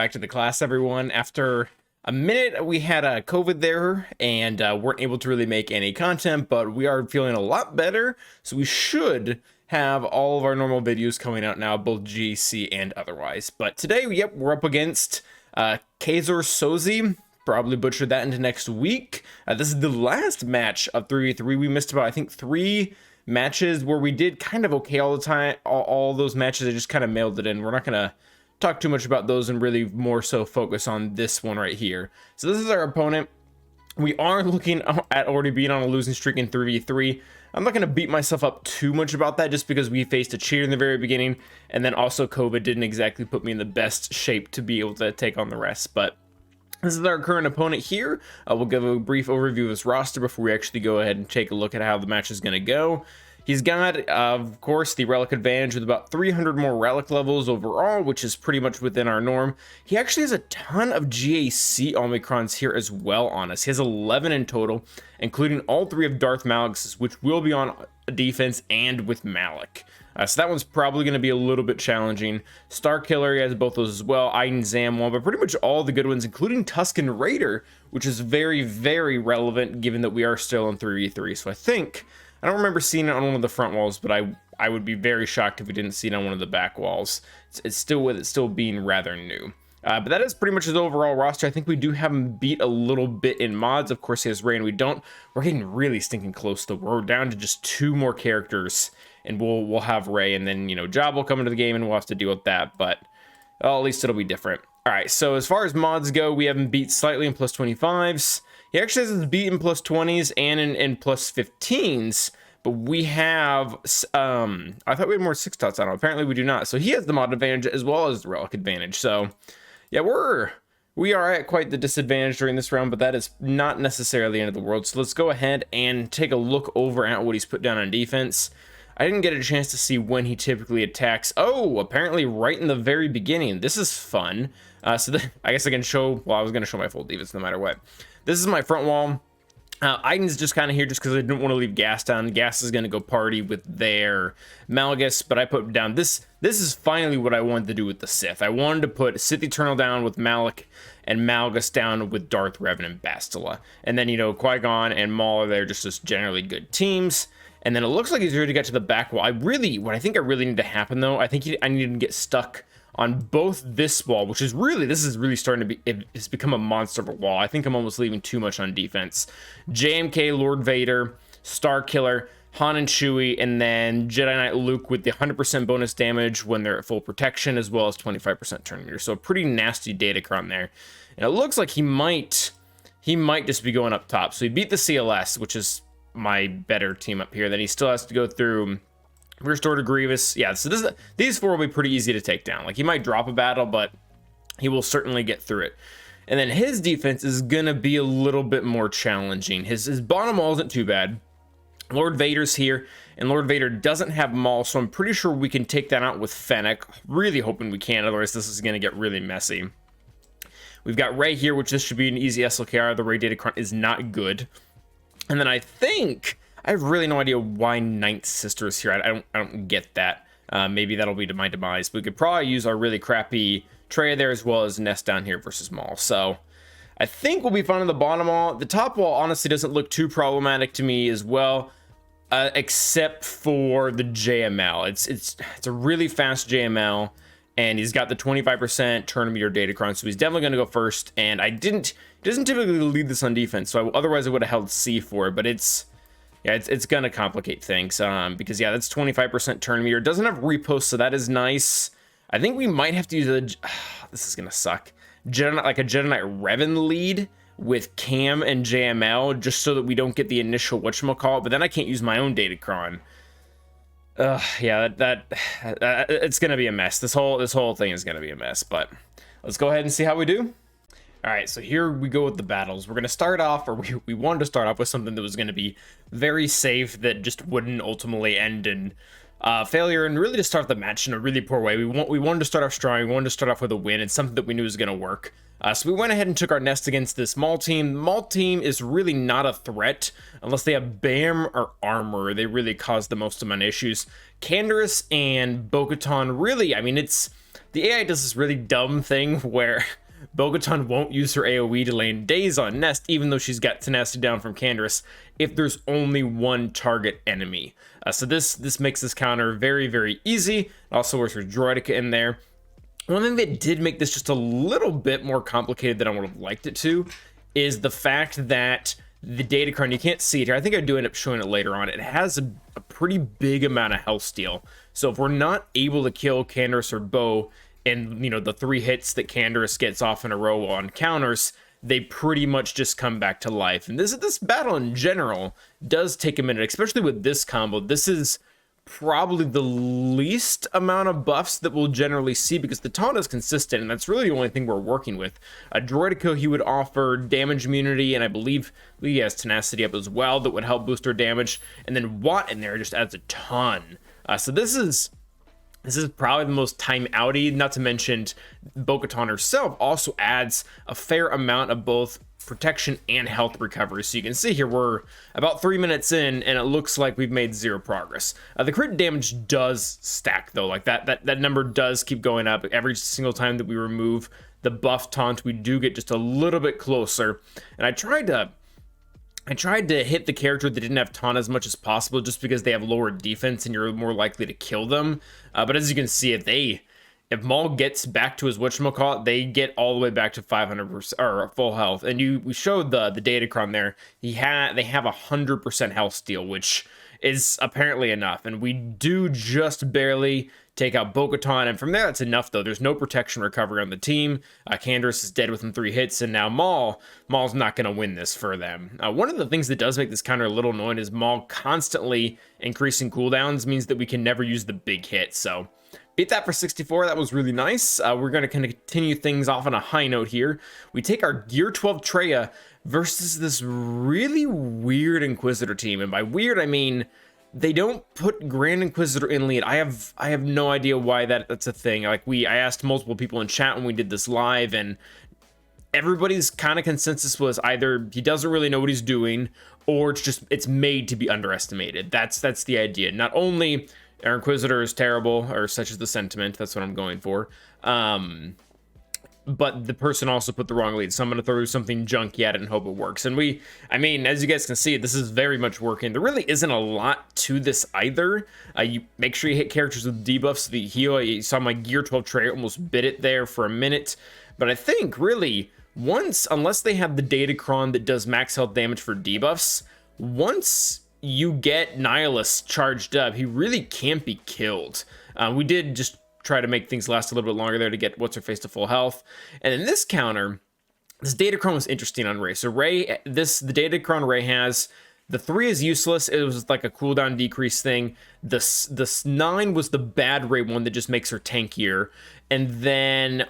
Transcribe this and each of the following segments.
back to the class, everyone. After a minute, we had a COVID there and weren't able to really make any content, but we are feeling a lot better, so we should have all of our normal videos coming out now, both GC and otherwise. But today, yep, we're up against Kazor Sozi. Probably butchered that into next week. This is the last match of 3v3. We missed about, I think, 3 matches where we did kind of okay all the time. All those matches, I just kind of mailed it in. We're not going to talk too much about those and really more so focus on this one right here. So this is our opponent. We are looking at already being on a losing streak in 3v3. I'm not going to beat myself up too much about that just because we faced a cheater in the very beginning, and then also COVID didn't exactly put me in the best shape to be able to take on the rest. But this is our current opponent here. We'll give a brief overview of his roster before we actually go ahead and take a look at how the match is going to go. He's got, of course, the relic advantage with about 300 more relic levels overall, which is pretty much within our norm. He actually has a ton of GAC Omicrons here as well on us. He has 11 in total, including all 3 of Darth Malgus, which will be on defense and with Malik. So that one's probably going to be a little bit challenging. Star Killer, he has both those as well. Iden Zam, but pretty much all the good ones, including Tusken Raider, which is very, very relevant given that we are still in 3v3. So I don't remember seeing it on one of the front walls, but I would be very shocked if we didn't see it on one of the back walls. It's still with it still being rather new. But that is pretty much his overall roster. I think we do have him beat a little bit in mods. Of course, he has Rey, and we don't. We're getting really stinking close, though. We're down to just 2 more characters, and we'll have Rey, and then, you know, Job will come into the game, and we'll have to deal with that. But well, at least it'll be different. All right, so as far as mods go, we have him beat slightly in plus 25s. He actually has his beat in plus 20s and in plus 15s. But we have, I thought we had more 6 dots on him. Apparently we do not. So he has the mod advantage as well as the relic advantage. So yeah, we are at quite the disadvantage during this round, but that is not necessarily the end of the world. So let's go ahead and take a look over at what he's put down on defense. I didn't get a chance to see when he typically attacks. Oh, apparently right in the very beginning. This is fun. I guess I can show, well, I was going to show my full defense no matter what. This is my front wall. Iden's just kind of here just because I didn't want to leave Gas down. Gas is going to go party with their Malgus, but I put down this is finally what I wanted to do with the Sith. I wanted to put Sith Eternal down with Malik and Malgus down with Darth Revan and Bastila. And then, you know, Qui-Gon and Maul are there just as generally good teams. And then it looks like he's ready to get to the back wall. What I think I really need to happen, though, I think I need to get stuck on both this wall, which is really, this is really starting to be, it's become a monster of a wall. I think I'm almost leaving too much on defense. JMK, Lord Vader, Star Killer, Han and Chewie, and then Jedi Knight Luke with the 100% bonus damage when they're at full protection, as well as 25% turn meter. So a pretty nasty Datacron there. And it looks like he might just be going up top. So he beat the CLS, which is my better team up here. Then he still has to go through Restore to Grievous. Yeah, so these 4 will be pretty easy to take down. Like, he might drop a battle, but he will certainly get through it. And then his defense is going to be a little bit more challenging. His bottom wall isn't too bad. Lord Vader's here, and Lord Vader doesn't have Maul, so I'm pretty sure we can take that out with Fennec. Really hoping we can, otherwise this is going to get really messy. We've got Rey here, which this should be an easy SLKR. The Rey Datacron is not good. And then I have really no idea why Ninth Sister is here. I don't get that. Maybe that'll be to my demise. But we could probably use our really crappy Traya there as well as Nest down here versus Maul. So I think we'll be fine on the bottom wall. The top wall honestly doesn't look too problematic to me as well, except for the JML. It's a really fast JML, and he's got the 25% turn meter Datacron, so he's definitely going to go first. And he doesn't typically lead this on defense, so otherwise I would have held C for it, but it's gonna complicate things, because yeah, that's 25% turn meter. It doesn't have repost, so that is nice. I think we might have to use this is gonna suck. Like a Jedi Knight Revan lead with Cam and JML, just so that we don't get the initial whatchamacallit, but then I can't use my own Datacron. Yeah, it's gonna be a mess. This whole thing is gonna be a mess, but let's go ahead and see how we do. All right, so here we go with the battles. We're going to start off, or we wanted to start off with something that was going to be very safe, that just wouldn't ultimately end in failure, and really to start the match in a really poor way. We wanted to start off strong. We wanted to start off with a win. It's something that we knew was going to work. So we went ahead and took our nest against this Maul team. The Maul team is really not a threat unless they have BAM or armor. They really cause the most amount of issues. Canderous and Bo-Katan, really, I mean, the AI does this really dumb thing where Bo-Katan won't use her AoE to land daze on Nest, even though she's got tenacity down from Canderous, if there's only one target enemy. So this makes this counter very, very easy. It also works with Droideka in there. One thing that did make this just a little bit more complicated than I would have liked it to is the fact that the Datacron, you can't see it here, I think I do end up showing it later on, it has a pretty big amount of health steal. So if we're not able to kill Canderous or Bo in, you know, the 3 hits that Canderous gets off in a row on counters, they pretty much just come back to life. And this battle in general does take a minute, especially with this combo. This is probably the least amount of buffs that we'll generally see because the taunt is consistent, and that's really the only thing we're working with. A Droideka, he would offer damage immunity, and I believe he has tenacity up as well that would help boost our damage, and then Watt in there just adds a ton. So this is probably the most time outy, not to mention Bo-Katan herself also adds a fair amount of both protection and health recovery. So you can see here we're about 3 minutes in and it looks like we've made 0 progress. The crit damage does stack though, like that number does keep going up every single time that we remove the buff taunt. We do get just a little bit closer, and I tried to hit the character that didn't have taunt as much as possible just because they have lower defense and you're more likely to kill them. But as you can see, if Maul gets back to his whatchamacallit, they get all the way back to 500% or full health. And we showed the Datacron there. They have 100% health steal, which is apparently enough. And we do just barely take out Bo-Katan, and from there that's enough though. There's no protection recovery on the team. Canderous is dead within 3 hits, and now Maul's not going to win this for them. One of the things that does make this counter a little annoying is Maul constantly increasing cooldowns means that we can never use the big hit. So beat that for 64. That was really nice. We're going to kind of continue things off on a high note here. We take our Gear 12 Traya versus this really weird Inquisitor team, and by weird I mean they don't put Grand Inquisitor in lead. I have no idea why that's a thing. Like I asked multiple people in chat when we did this live, and everybody's kind of consensus was either he doesn't really know what he's doing, or it's made to be underestimated. That's the idea. Not only our Inquisitor is terrible, or such is the sentiment, that's what I'm going for, but the person also put the wrong lead, so I'm going to throw something junky at it and hope it works. And I mean, as you guys can see, this is very much working. There really isn't a lot to this either. You make sure you hit characters with debuffs, the heal. You saw my Gear 12 Traya almost bit it there for a minute, but I think really unless they have the Datacron that does max health damage for debuffs, once you get Nihilus charged up, he really can't be killed. We did just try to make things last a little bit longer there to get what's-her-face to full health. And in this counter, this Datacron was interesting on Rey. So the Datacron Rey has, the 3 is useless. It was like a cooldown decrease thing. The 9 was the bad Rey one that just makes her tankier. And then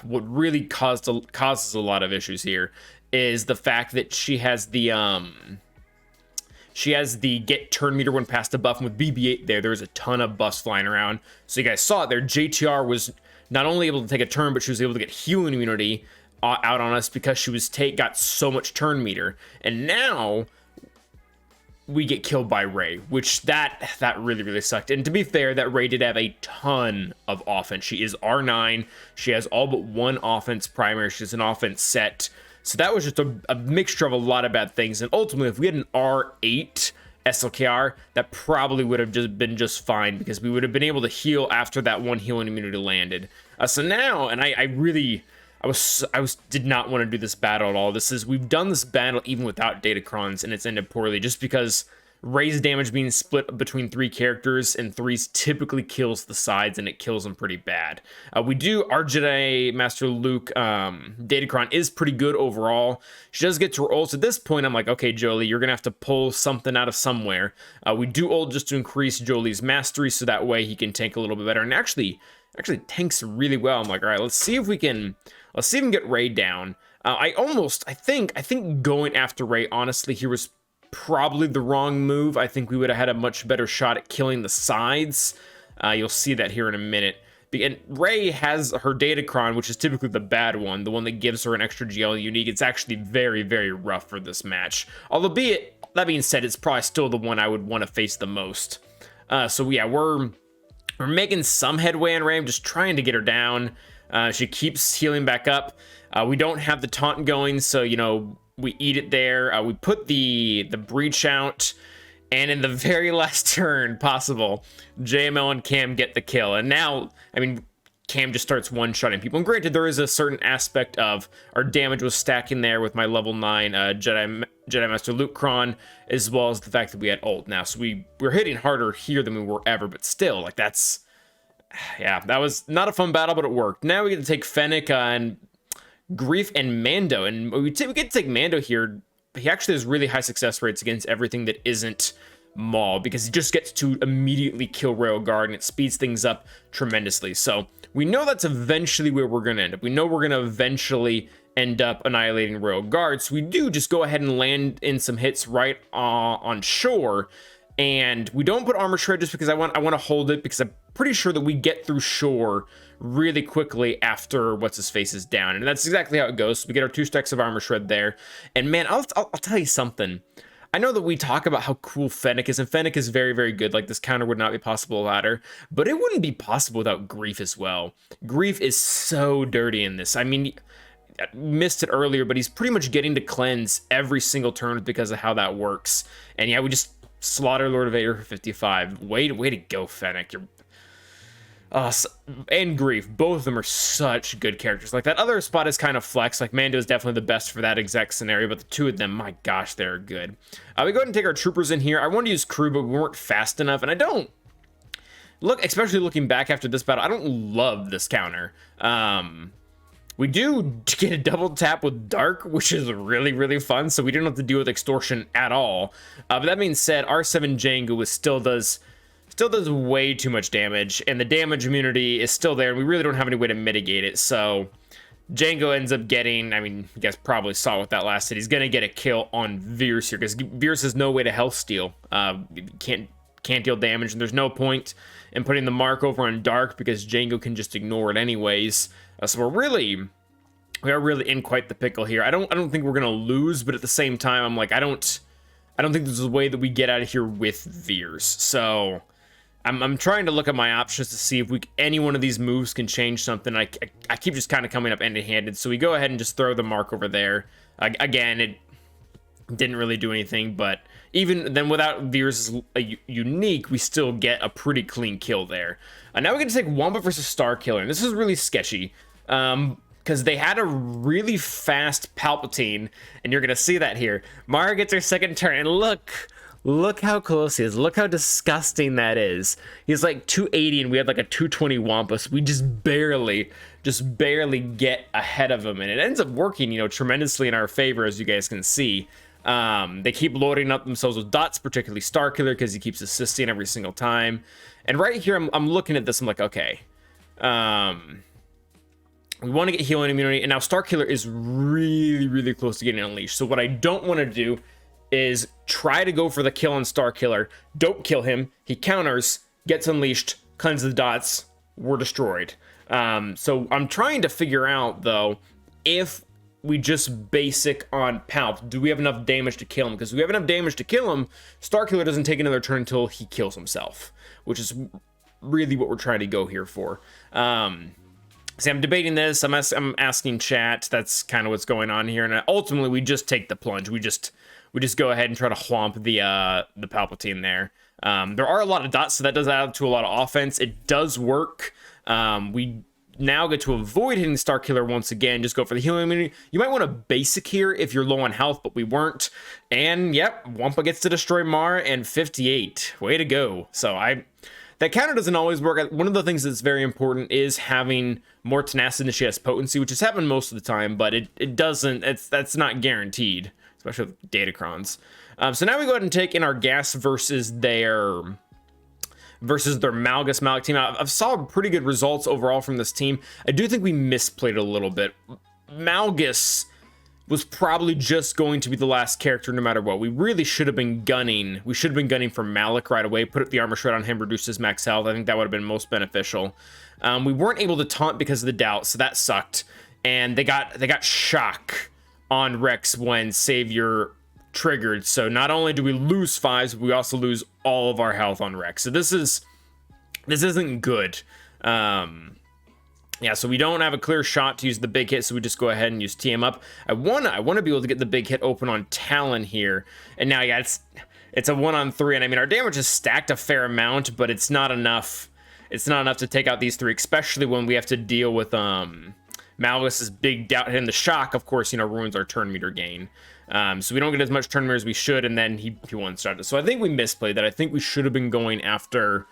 what really causes a lot of issues here is the fact that she has the get turn meter when past a buff, and with BB-8 there's a ton of buffs flying around. So you guys saw it there. JTR was not only able to take a turn, but she was able to get healing immunity out on us because she was got so much turn meter. And now we get killed by Rey, which that really, really sucked. And to be fair, that Rey did have a ton of offense. She is R9. She has all but one offense primary. She's an offense set. So that was just a mixture of a lot of bad things. And ultimately, if we had an R8 SLKR, that probably would have been just fine, because we would have been able to heal after that one healing immunity landed. So now, and I did not want to do this battle at all. We've done this battle even without Datacrons, and it's ended poorly just because Rey's damage being split between 3 characters, and 3s typically kills the sides, and it kills them pretty bad. Our Jedi Master Luke, Datacron is pretty good overall. She does get to her ult. At this point, I'm like, okay, Jolie, you're going to have to pull something out of somewhere. We do ult just to increase Jolie's mastery, so that way he can tank a little bit better, and actually tanks really well. I'm like, all right, let's see if we can get Rey down. I think going after Rey, honestly, here was probably the wrong move. I think we would have had a much better shot at killing the sides. You'll see that here in a minute. And Rey has her Datacron, which is typically the bad one, the one that gives her an extra GL unique. It's actually very, very rough for this match. Albeit, that being said, it's probably still the one I would want to face the most. So yeah, we're We're making some headway on Ram, just trying to get her down. She keeps healing back up. We don't have the taunt going, so, you know, we eat it there. We put the breach out, and in the very last turn possible, JML and Cam get the kill. And now, I mean, Cam just starts one-shotting people. And granted, there is a certain aspect of our damage was stacking there with my level 9 Jedi Master Lucron, as well as the fact that we had ult now. So we're hitting harder here than we were ever, but still, like, that's... Yeah, that was not a fun battle, but it worked. Now we get to take Fennec and Grief and Mando. And we get to take Mando here. He actually has really high success rates against everything that isn't Maul, because he just gets to immediately kill Royal Guard, and it speeds things up tremendously. So we know that's eventually where we're going to end up. We know we're going to eventually end up annihilating Royal Guard. So we do just go ahead and land in some hits right on shore. And we don't put armor shred just because I want to hold it, because I'm pretty sure that we get through shore really quickly after what's his face is down, and that's exactly how it goes. So we get our 2 stacks of armor shred there, and man, I'll tell you something. I know that we talk about how cool Fennec is, and Fennec is very, very good. Like, this counter would not be possible without her, but it wouldn't be possible without Grief as well. Grief is so dirty in this. I mean, I missed it earlier, but he's pretty much getting to cleanse every single turn because of how that works. And yeah, we just slaughter Lord Vader for 55. Way to go, Fennec. You're and Grief, both of them are such good characters. Like, that other spot is kind of flex. Like, Mando is definitely the best for that exact scenario, but the two of them, my gosh, they're good. We go ahead and take our troopers in here. I wanted to use crew, but we weren't fast enough, and I don't look, especially looking back after this battle, I don't love this counter. We do get a double tap with Dark, which is really, really fun, so we didn't have to deal with extortion at all. But that being said, R7 Django still does way too much damage, and the damage immunity is still there, and we really don't have any way to mitigate it. So Django ends up getting, I mean, you guys probably saw what that last hit. He's gonna get a kill on Veers here, because Veers has no way to health steal. Can't deal damage, and there's no point in putting the mark over on Dark, because Django can just ignore it anyways. So we are really in quite the pickle here. I don't think we're gonna lose, but at the same time, I'm like, I don't think there's a way that we get out of here with Veers. So I'm trying to look at my options to see if any one of these moves can change something. I keep just kind of coming up empty-handed, so we go ahead and just throw the mark over there. Again, it didn't really do anything, but even then, without Veers' unique, we still get a pretty clean kill there. Now we're going to take Wampa versus Starkiller, and this is really sketchy, because they had a really fast Palpatine, and you're going to see that here. Mara gets her second turn, and look how close he is. Look how disgusting that is. He's like 280, and we had like a 220 Wampa, so we just barely get ahead of him, and it ends up working, you know, tremendously in our favor, as you guys can see. They keep loading up themselves with dots, particularly Starkiller, because he keeps assisting every single time. And right here, I'm looking at this, I'm like, okay. We want to get healing immunity, and now Starkiller is really, really close to getting unleashed. So what I don't want to do is try to go for the kill on Starkiller. Don't kill him. He counters, gets unleashed, cleanses the dots, we're destroyed. So I'm trying to figure out, though, if we just basic on Palp, do we have enough damage to kill him? Because if we have enough damage to kill him, Starkiller doesn't take another turn until he kills himself, which is really what we're trying to go here for. See, I'm debating this. I'm asking chat. That's kind of what's going on here, and ultimately we just take the plunge. We just go ahead and try to whomp the Palpatine there. There are a lot of dots, so that does add to a lot of offense. It does work. We now get to avoid hitting Starkiller once again. Just go for the healing immunity. You might want to basic here if you're low on health, but we weren't. And yep, Wampa gets to destroy Mara and 58. Way to go. So that counter doesn't always work. One of the things that's very important is having more tenacity than she has potency, which has happened most of the time, but it doesn't. That's not guaranteed, especially with Datacrons. So now we go ahead and take in our gas versus their Malgus Malik team. I've saw pretty good results overall from this team. I do think we misplayed a little bit. Malgus was probably just going to be the last character no matter what. We really should have been gunning. We should have been gunning for Malik right away. Put the armor shred on him, reduce his max health. I think that would have been most beneficial. We weren't able to taunt because of the doubt, so that sucked. And they got shock on Rex when Savior triggered. So not only do we lose 5s, but we also lose all of our health on Rex. So this is this isn't good. Yeah, so we don't have a clear shot to use the big hit, so we just go ahead and use TM up. I wanna be able to get the big hit open on Talon here, and now yeah, it's a 1-on-3, and I mean our damage is stacked a fair amount, but it's not enough. It's not enough to take out these 3, especially when we have to deal with Malgus's big doubt hitting the shock. Of course, you know, ruins our turn meter gain. So we don't get as much turn meter as we should, and then he one-shot. So I think we misplayed that. I think we should have been going after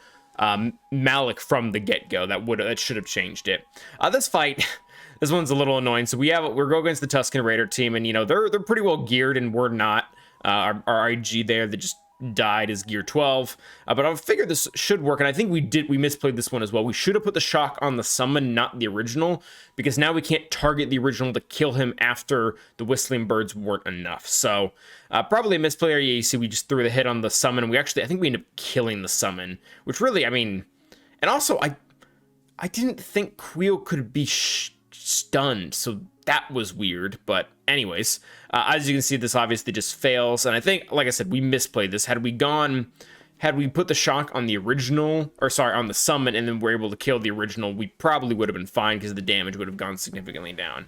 Malik from the get-go. That should have changed it. This fight, this one's a little annoying. So we're going against the Tusken Raider team, and you know they're pretty well geared, and we're not. Our IG there that just died is gear 12, but I figured this should work, and I think we misplayed this one as well. We should have put the shock on the summon, not the original, because now we can't target the original to kill him after the whistling birds weren't enough. So probably a misplay. Yeah, you see we just threw the hit on the summon, and I think we ended up killing the summon, which really, I mean, and also I didn't think Queel could be stunned, so that was weird. But anyways, as you can see, this obviously just fails, and I think, like I said, we misplayed this. Had we put the shock on the original, or sorry, on the summon, and then we're able to kill the original, we probably would have been fine because the damage would have gone significantly down.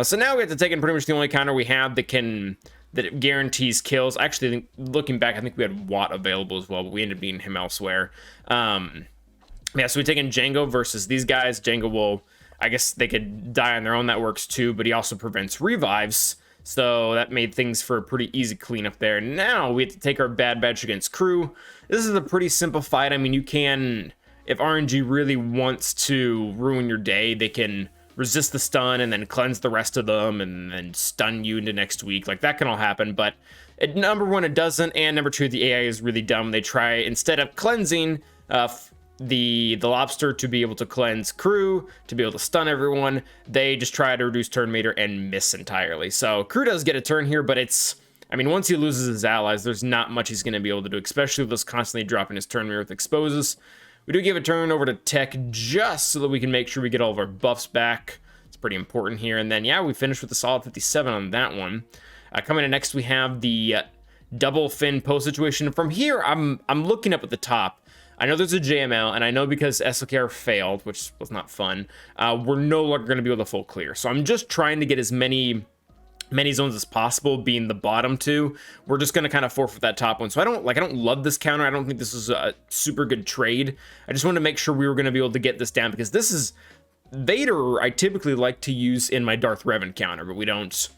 So now we have to take in pretty much the only counter we have that guarantees kills. Actually, I think, looking back, I think we had Watt available as well, but we ended up beating him elsewhere. Yeah, so we take in Jango versus these guys. Jango will, I guess they could die on their own, that works too, but he also prevents revives, so that made things for a pretty easy cleanup there. Now we have to take our bad batch against crew. This is a pretty simple fight. I mean, you can, if RNG really wants to ruin your day, they can resist the stun and then cleanse the rest of them and then stun you into next week. Like, that can all happen, but number one, it doesn't, and number two, the AI is really dumb. They try, instead of cleansing the lobster to be able to cleanse crew, to be able to stun everyone, they just try to reduce turn meter and miss entirely. So crew does get a turn here, but I mean, once he loses his allies, there's not much he's going to be able to do, especially with us constantly dropping his turn meter with exposes. We do give a turn over to tech just so that we can make sure we get all of our buffs back. It's pretty important here. And then, yeah, we finished with a solid 57 on that one. Coming in next, we have the double fin post situation. From here, I'm looking up at the top. I know there's a JML, and I know because SLKR failed, which was not fun, we're no longer going to be able to full clear. So I'm just trying to get as many zones as possible, being the bottom two. We're just going to kind of forfeit that top one. So I don't love this counter. I don't think this is a super good trade. I just wanted to make sure we were going to be able to get this down, because this is Vader I typically like to use in my Darth Revan counter, but we don't.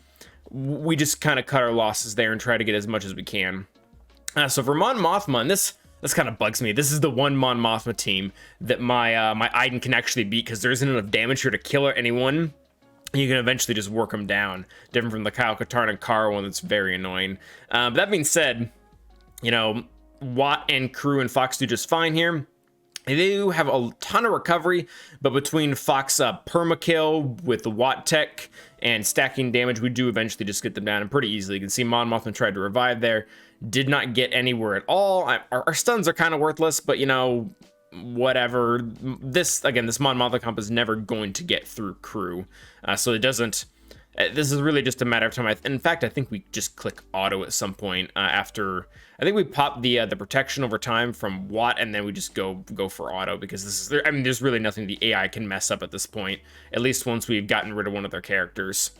We just kind of cut our losses there and try to get as much as we can. So for Mon Mothma, and this kind of bugs me. This is the one Mon Mothma team that my Iden can actually beat, because there isn't enough damage here to kill anyone. You can eventually just work them down. Different from the Kyle Katarn and Kara one that's very annoying. But that being said, you know, Watt and crew and Fox do just fine here. They do have a ton of recovery, but between Fox permakill with the Watt tech and stacking damage, we do eventually just get them down, and pretty easily. You can see Mon Mothma tried to revive there. Did not get anywhere at all. Our stuns are kind of worthless, but you know, whatever. This Mon Mothma comp is never going to get through crew, so it doesn't. This is really just a matter of time. In fact, I think we just click auto at some point after. I think we pop the protection over time from Watt, and then we just go for auto, because this is. I mean, there's really nothing the AI can mess up at this point. At least once we've gotten rid of one of their characters.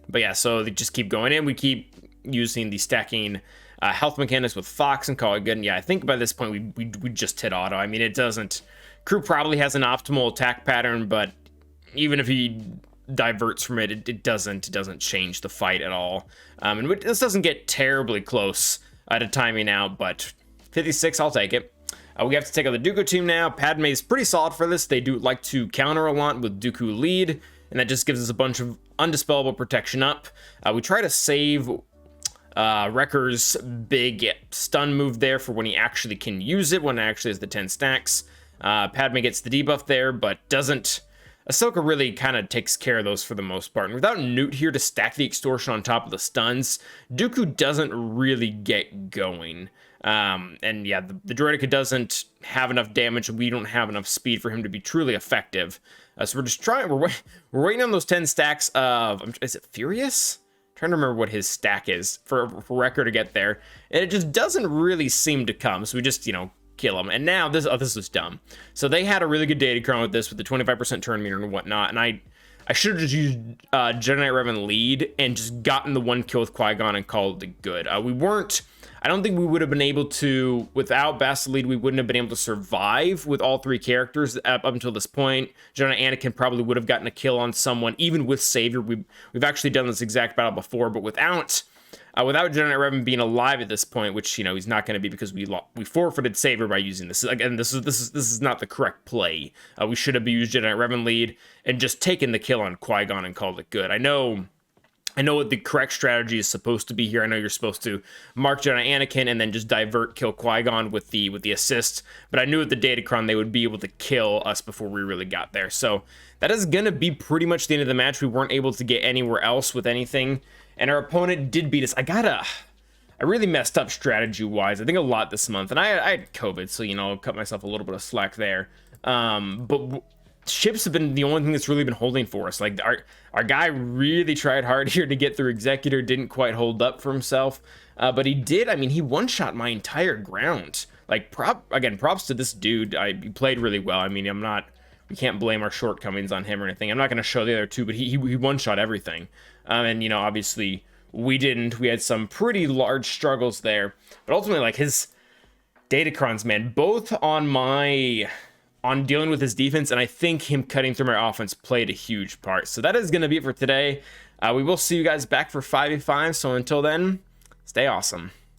But yeah, so they just keep going in. We keep using the stacking health mechanics with Fox and call it good. And yeah, I think by this point we just hit auto. I mean, it doesn't. Crew probably has an optimal attack pattern, but even if he diverts from it, it doesn't change the fight at all. And this doesn't get terribly close to timing out, but 56, I'll take it. We have to take out the Dooku team now. Padme is pretty solid for this. They do like to counter a lot with Dooku lead, and that just gives us a bunch of undispellable protection up. We try to save Wrecker's big stun move there for when he actually can use it, when it actually has the 10 stacks. Padme gets the debuff there, but doesn't. Ahsoka really kind of takes care of those for the most part. And without Nute here to stack the extortion on top of the stuns, Dooku doesn't really get going. And yeah, the Droideka doesn't have enough damage, and we don't have enough speed for him to be truly effective. So we're just trying. We're waiting on those 10 stacks of. Is it Furious? I'm trying to remember what his stack is for Wrecker to get there, and it just doesn't really seem to come. So we just, you know, kill him. And now this was dumb. So they had a really good Datacron with this, with the 25% turn meter and whatnot, and I should have just used Jedi Knight Revan lead and just gotten the one kill with Qui-Gon and called it good. I don't think we would have been able to, without Bastard lead, we wouldn't have been able to survive with all three characters up until this point. Jedi Anakin probably would have gotten a kill on someone, even with Savior. We've actually done this exact battle before, but without Jedi Knight Revan being alive at this point, which, you know, he's not going to be because we forfeited Savior by using this. Again, this is not the correct play. We should have used Jedi Knight Revan lead and just taken the kill on Qui-Gon and called it good. I know what the correct strategy is supposed to be here. I know you're supposed to mark Jedi Anakin and then just divert, kill Qui-Gon with the assist, but I knew with the Datacron they would be able to kill us before we really got there. So that is going to be pretty much the end of the match. We weren't able to get anywhere else with anything, and our opponent did beat us. I really messed up strategy-wise, I think a lot this month, and I had COVID, so, you know, cut myself a little bit of slack there. But ships have been the only thing that's really been holding for us. Like, our guy really tried hard here to get through Executor, didn't quite hold up for himself, but he did. I mean, he one-shot my entire ground. Like, props to this dude. He played really well. I mean, we can't blame our shortcomings on him or anything. I'm not going to show the other two, but he one-shot everything. And, you know, obviously we didn't. We had some pretty large struggles there, but ultimately, like, his Datacrons, man, both on dealing with his defense, and I think him cutting through my offense played a huge part. So that is going to be it for today. We will see you guys back for 5v5, so until then, stay awesome.